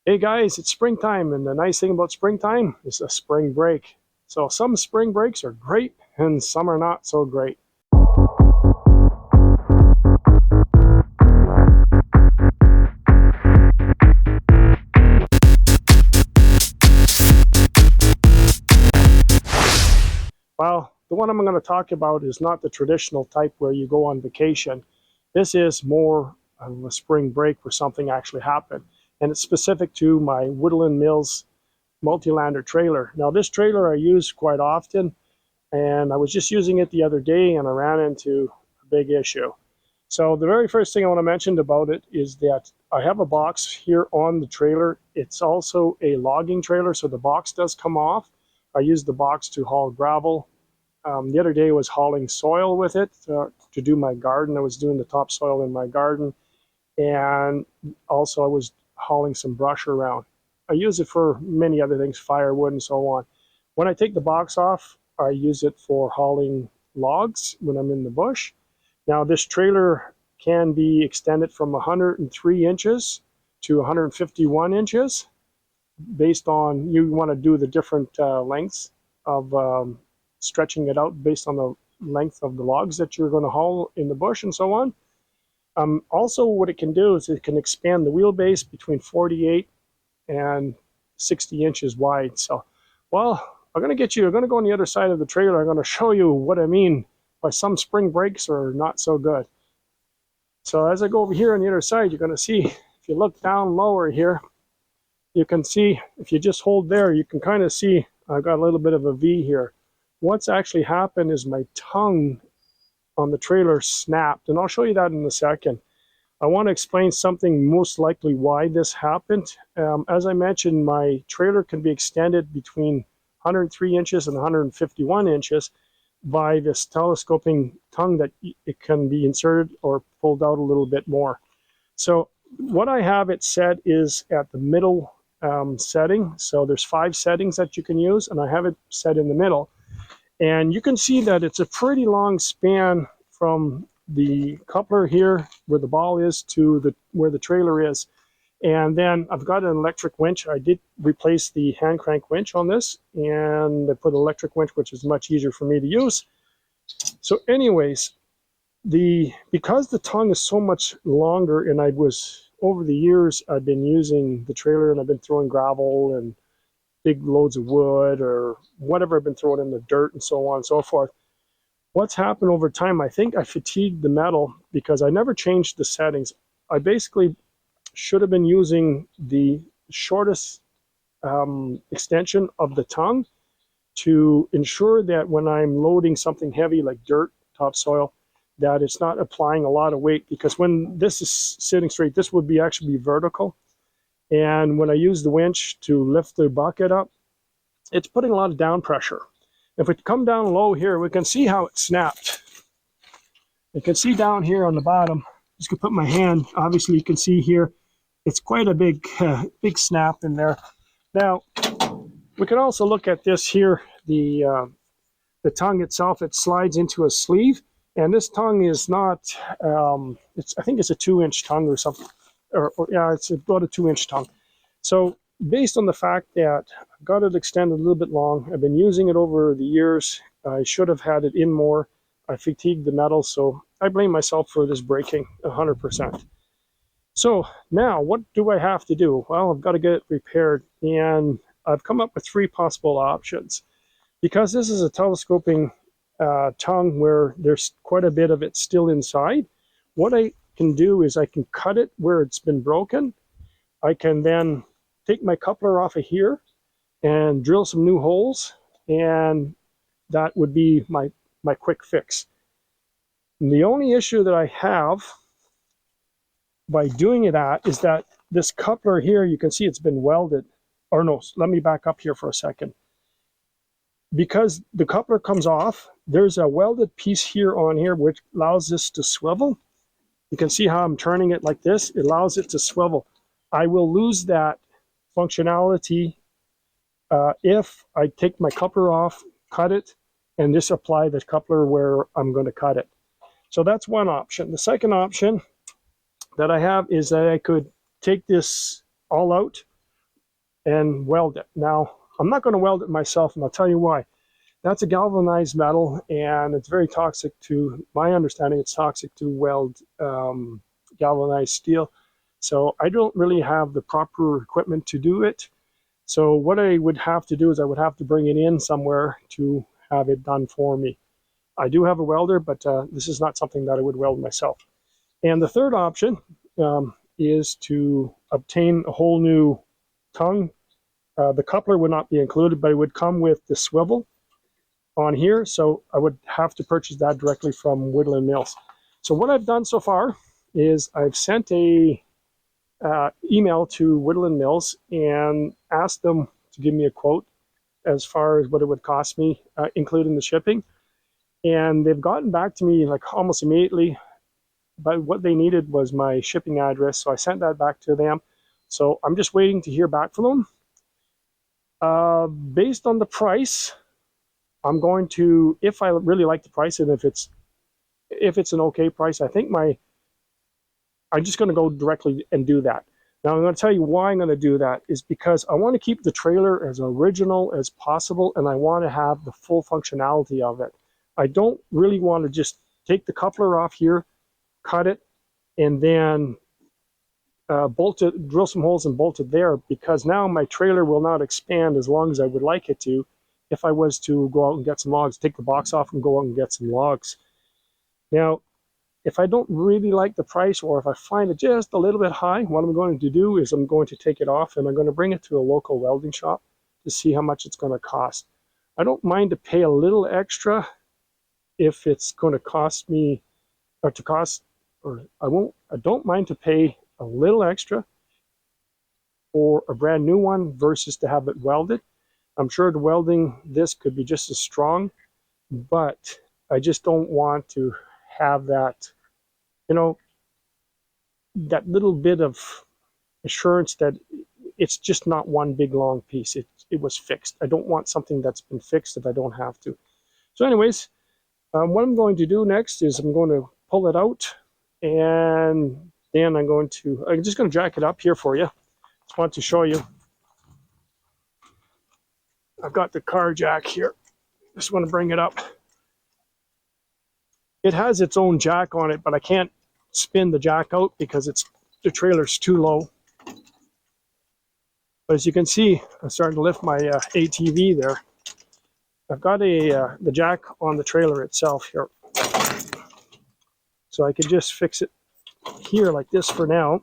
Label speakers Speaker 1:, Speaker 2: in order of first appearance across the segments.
Speaker 1: Hey guys, it's springtime, and the nice thing about springtime is a spring break. So some spring breaks are great, and some are not so great. Well, the one I'm going to talk about is not the traditional type where you go on vacation. This is more of a spring break where something actually happened, and it's specific to my Woodland Mills multi-lander trailer. Now, this trailer I use quite often, and I was just using it the other day, and I ran into a big issue. So the very first thing I want to mention about it is that I have a box here on the trailer. It's also a logging trailer, so the box does come off. I use the box to haul gravel. The other day I was hauling soil with it to do my garden. I was doing the topsoil in my garden, and also I was hauling some brush around. I use it for many other things, firewood and so on. When I take the box off, I use it for hauling logs when I'm in the bush. Now, this trailer can be extended from 103 inches to 151 inches based on, you want to do the different lengths of stretching it out based on the length of the logs that you're going to haul in the bush and so on. Also, what it can do is it can expand the wheelbase between 48 and 60 inches wide. So, well, I'm going to go on the other side of the trailer. I'm going to show you what I mean by some spring brakes are not so good. So as I go over here on the other side, you're going to see, if you look down lower here, you can see, if you just hold there, you can kind of see I've got a little bit of a V here. What's actually happened is my tongue on the trailer snapped, and I'll show you that in a second. I want to explain something most likely why this happened. As I mentioned, my trailer can be extended between 103 inches and 151 inches by this telescoping tongue that it can be inserted or pulled out a little bit more. So what I have it set is at the middle setting. So there's 5 settings that you can use, and I have it set in the middle. And you can see that it's a pretty long span from the coupler here where the ball is to where the trailer is. And then I've got an electric winch. I did replace the hand crank winch on this, and I put an electric winch, which is much easier for me to use. So anyways, because the tongue is so much longer, and over the years, I've been using the trailer and I've been throwing gravel and big loads of wood or whatever I've been throwing in the dirt and so on and so forth. What's happened over time, I think I fatigued the metal because I never changed the settings. I basically should have been using the shortest extension of the tongue to ensure that when I'm loading something heavy like dirt, topsoil, that it's not applying a lot of weight, because when this is sitting straight, this would actually be vertical. And when I use the winch to lift the bucket up, it's putting a lot of down pressure. If we come down low here, we can see how it snapped. You can see down here on the bottom, just gonna put my hand, obviously you can see here, it's quite a big snap in there. Now, we can also look at this here, the tongue itself, it slides into a sleeve, and this tongue is not, I think it's a 2-inch tongue or something, yeah, it's about a 2-inch tongue. So based on the fact that I've got it extended a little bit long, I've been using it over the years, I should have had it in more, I fatigued the metal, so I blame myself for this breaking 100%. So now, what do I have to do? Well, I've got to get it repaired, and I've come up with 3 possible options. Because this is a telescoping tongue where there's quite a bit of it still inside, what I can do is I can cut it where it's been broken. I can then take my coupler off of here and drill some new holes, and that would be my quick fix. And the only issue that I have by doing that is that this coupler here, you can see it's been welded. Or no, let me back up here for a second. Because the coupler comes off, there's a welded piece here on here which allows this to swivel. You can see how I'm turning it like this. It allows it to swivel. I will lose that functionality if I take my coupler off, cut it, and just apply the coupler where I'm going to cut it. So that's one option. The second option that I have is that I could take this all out, and weld it. Now, I'm not going to weld it myself, and I'll tell you why. That's a galvanized metal, and it's very toxic to, my understanding, it's toxic to weld galvanized steel. So I don't really have the proper equipment to do it. So what I would have to do is I would have to bring it in somewhere to have it done for me. I do have a welder, but this is not something that I would weld myself. And the third option is to obtain a whole new tongue. The coupler would not be included, but it would come with the swivel on here. So I would have to purchase that directly from Woodland Mills. So what I've done so far is I've sent a email to Woodland Mills and asked them to give me a quote as far as what it would cost me, including the shipping. And they've gotten back to me like almost immediately, but what they needed was my shipping address. So I sent that back to them. So I'm just waiting to hear back from them. Based on the price, I'm going to, if I really like the price and if it's an okay price, I think I'm just going to go directly and do that. Now, I'm going to tell you why I'm going to do that is because I want to keep the trailer as original as possible, and I want to have the full functionality of it. I don't really want to just take the coupler off here, cut it, and then bolt it, drill some holes and bolt it there, because now my trailer will not expand as long as I would like it to if I was to go out and get some logs, take the box off and go out and get some logs. Now, if I don't really like the price, or if I find it just a little bit high, what I'm going to do is I'm going to take it off and I'm going to bring it to a local welding shop to see how much it's going to cost. I don't mind to pay a little extra if it's going to cost me, I don't mind to pay a little extra for a brand new one versus to have it welded. I'm sure the welding this could be just as strong, but I just don't want to have that, that little bit of assurance that it's just not one big long piece. It was fixed. I don't want something that's been fixed if I don't have to. So anyways, what I'm going to do next is I'm going to pull it out, and then I'm just going to jack it up here for you. Just want to show you. I've got the car jack here. Just want to bring it up. It has its own jack on it, but I can't spin the jack out because the trailer's too low. But as you can see, I'm starting to lift my ATV there. I've got the jack on the trailer itself here. So I could just fix it here like this for now.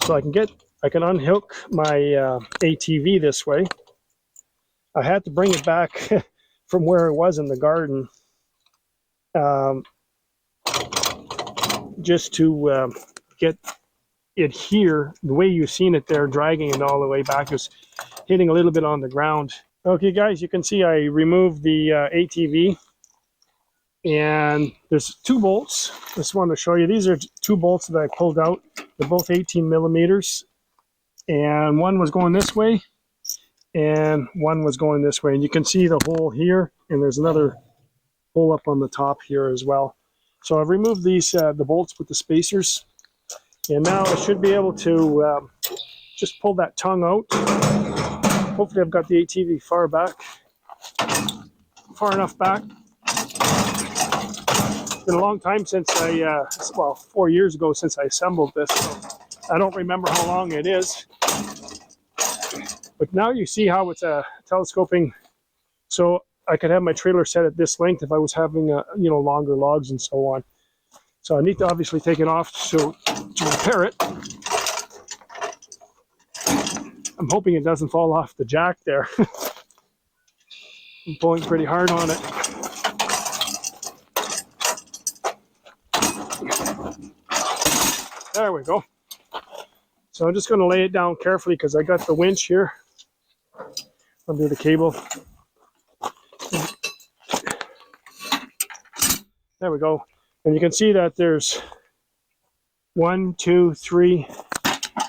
Speaker 1: So I can unhook my ATV this way. I had to bring it back from where it was in the garden. Just to get it here, the way you've seen it there, dragging it all the way back, is hitting a little bit on the ground. Okay guys, you can see I removed the ATV, and there's 2 bolts. Just wanted to show you, these are 2 bolts that I pulled out. They're both 18 millimeters, and one was going this way and one was going this way, and you can see the hole here, and there's another hole up on the top here as well. So I've removed these the bolts with the spacers, and now I should be able to just pull that tongue out. Hopefully I've got the ATV far enough back. It's been a long time since I, 4 years ago since I assembled this, so I don't remember how long it is. But now you see how it's telescoping, so I could have my trailer set at this length if I was having longer logs and so on. So I need to obviously take it off to repair it. I'm hoping it doesn't fall off the jack there. I'm pulling pretty hard on it. There we go. So I'm just going to lay it down carefully because I got the winch here under the cable. There we go. And you can see that there's 1, 2, 3,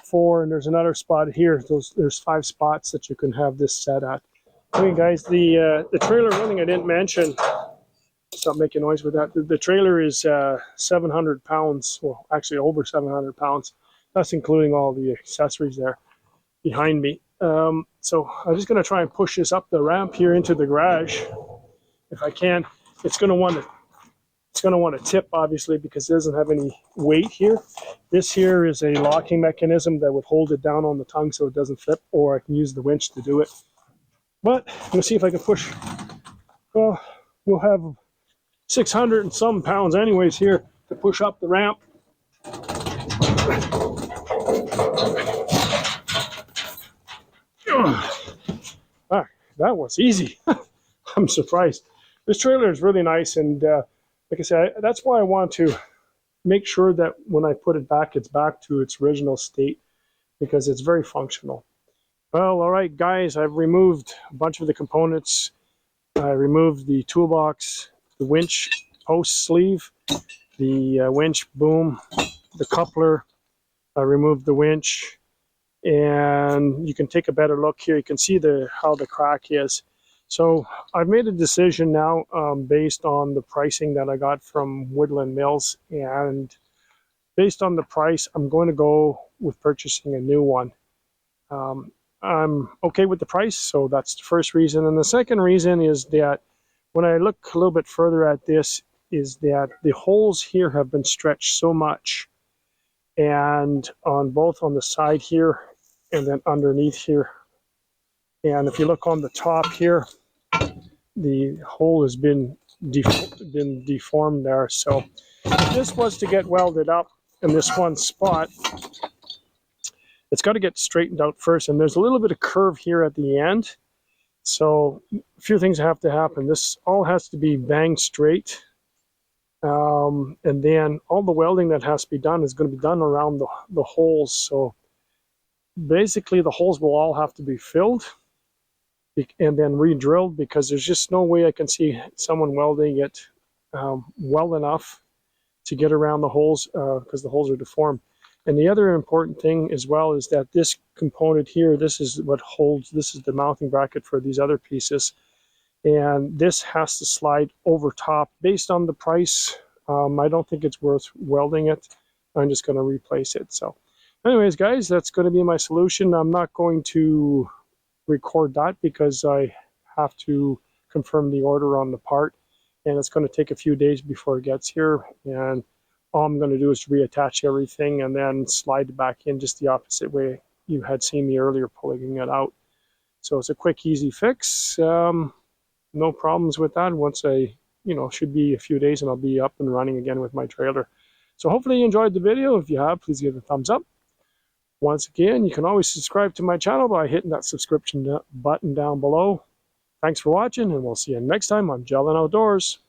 Speaker 1: 4, and there's another spot here. There's 5 spots that you can have this set at. Okay, guys, the trailer, one thing I didn't mention, stop making noise with that. The trailer is 700 pounds, well, actually over 700 pounds. That's including all the accessories there behind me. So I'm just going to try and push this up the ramp here into the garage if I can. It's going to want to tip, obviously, because it doesn't have any weight here. This here is a locking mechanism that would hold it down on the tongue so it doesn't flip, or I can use the winch to do it. But I'm going to see if I can push. Well, we'll have 600 and some pounds anyways here to push up the ramp. Ah, that was easy. I'm surprised. This trailer is really nice, and like I said, that's why I want to make sure that when I put it back, it's back to its original state, because it's very functional. Well, all right, guys, I've removed a bunch of the components. I removed the toolbox, the winch post sleeve, the winch boom, the coupler. I removed the winch, and you can take a better look here. You can see how the crack is. So I've made a decision now based on the pricing that I got from Woodland Mills, and based on the price, I'm going to go with purchasing a new one. I'm okay with the price, so that's the first reason. And the second reason is that when I look a little bit further at this, is that the holes here have been stretched so much, and on both on the side here and then underneath here. And if you look on the top here, the hole has been deformed there. So if this was to get welded up in this one spot, it's got to get straightened out first, and there's a little bit of curve here at the end. So a few things have to happen. This all has to be banged straight, and then all the welding that has to be done is going to be done around the holes. So basically the holes will all have to be filled and then re-drilled, because there's just no way I can see someone welding it well enough to get around the holes, because the holes are deformed. And the other important thing as well is that this component here, this is what holds, this is the mounting bracket for these other pieces. And this has to slide over top. Based on the price, I don't think it's worth welding it. I'm just going to replace it. So anyways, guys, that's going to be my solution. I'm not going to record that because I have to confirm the order on the part, and it's going to take a few days before it gets here. And all I'm going to do is reattach everything and then slide it back in just the opposite way you had seen me earlier pulling it out. So it's a quick, easy fix. No problems with that. Once should be a few days and I'll be up and running again with my trailer. So hopefully you enjoyed the video. If you have, please give it a thumbs up. Once again, you can always subscribe to my channel by hitting that subscription button down below. Thanks for watching, and we'll see you next time on Gelling Outdoors.